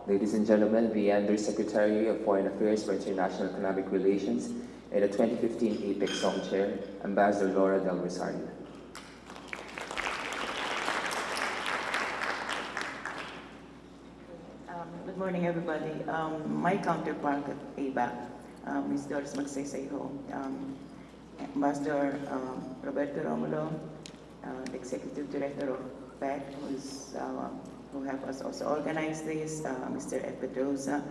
Ladies and gentlemen, the Undersecretary of Foreign Affairs for International Economic Relations and the 2015 APEC SOM Chair, Ambassador Laura del Rosario. Good morning, everybody. My counterpart at ABAC, Ms. Doris Magsaysayho, Ambassador Roberto Romulo, the Executive Director of APEC, who have us also organize this, Mr. Ed Pedrosa,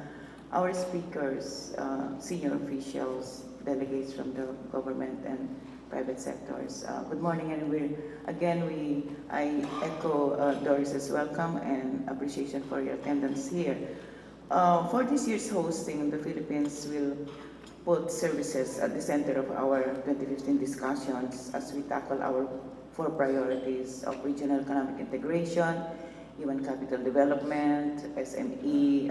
our speakers, senior officials, delegates from the government and private sectors. Good morning, and I echo Doris's welcome and appreciation for your attendance here. For this year's hosting, the Philippines will put services at the center of our 2015 discussions as we tackle our 4 priorities of regional economic integration, human capital development, SME,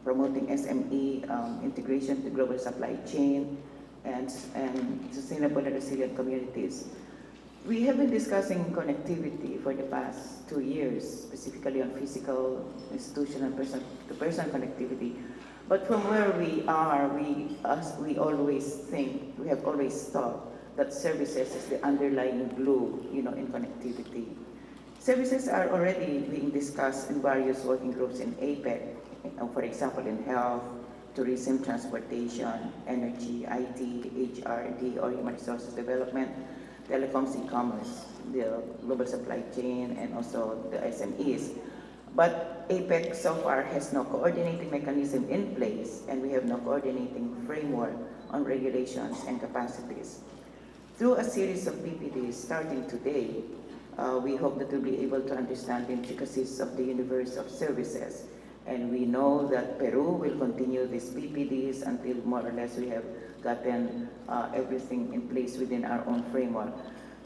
promoting SME integration to global supply chain, and sustainable and resilient communities. We have been discussing connectivity for the past 2 years, specifically on physical, institutional, person-to-person connectivity. But from where we are, we have always thought that services is the underlying glue, in connectivity. Services are already being discussed in various working groups in APEC, for example, in health, tourism, transportation, energy, IT, HRD, or human resources development, telecoms, e-commerce, the global supply chain, and also the SMEs. But APEC so far has no coordinating mechanism in place, and we have no coordinating framework on regulations and capacities. Through a series of PPDs starting today, we hope that we'll be able to understand the intricacies of the universe of services. And we know that Peru will continue these PPDs until more or less we have gotten everything in place within our own framework.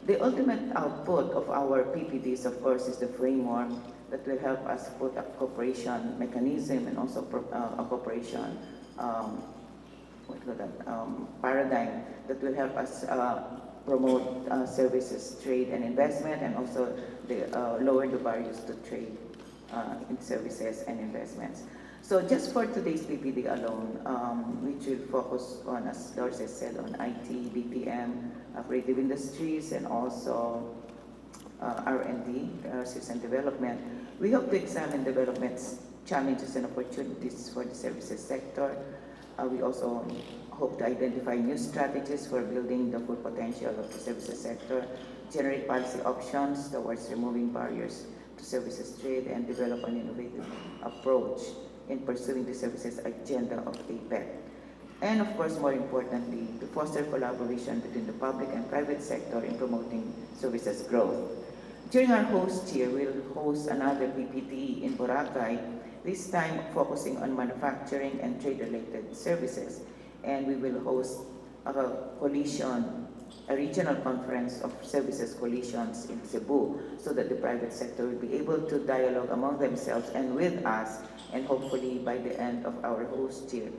The ultimate output of our PPDs, of course, is the framework that will help us put a cooperation mechanism and also a cooperation paradigm that will help us promote services, trade, and investment, and also lower the barriers to trade in services and investments. So just for today's PPD alone, which will focus on, as Doris has said, on IT, BPM, creative industries, and also R&D, research and development, we hope to examine development's challenges and opportunities for the services sector. We also hope to identify new strategies for building the full potential of the services sector, generate policy options towards removing barriers to services trade, and develop an innovative approach in pursuing the services agenda of APEC. And of course, more importantly, to foster collaboration between the public and private sector in promoting services growth. During our host year, we'll host another PPD in Boracay, this time focusing on manufacturing and trade-related services. And we will host a regional conference of services coalitions in Cebu, so that the private sector will be able to dialogue among themselves and with us, and hopefully by the end of our host year,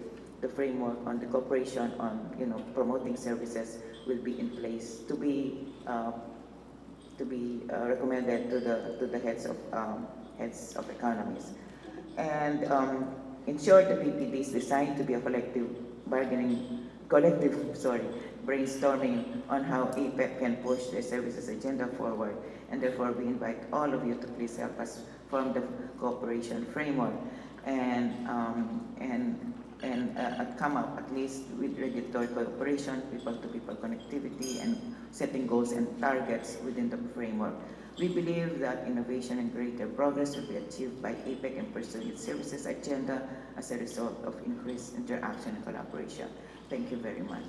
the framework on the cooperation on promoting services will be in place to be recommended to the heads of economies. And in short, the PPD is designed to be a collective brainstorming on how APEC can push the services agenda forward. And therefore, we invite all of you to please help us form the cooperation framework and come up at least with regulatory cooperation, people-to-people connectivity, and setting goals and targets within the framework. We believe that innovation and greater progress will be achieved by APEC in pursuing its services agenda as a result of increased interaction and collaboration. Thank you very much.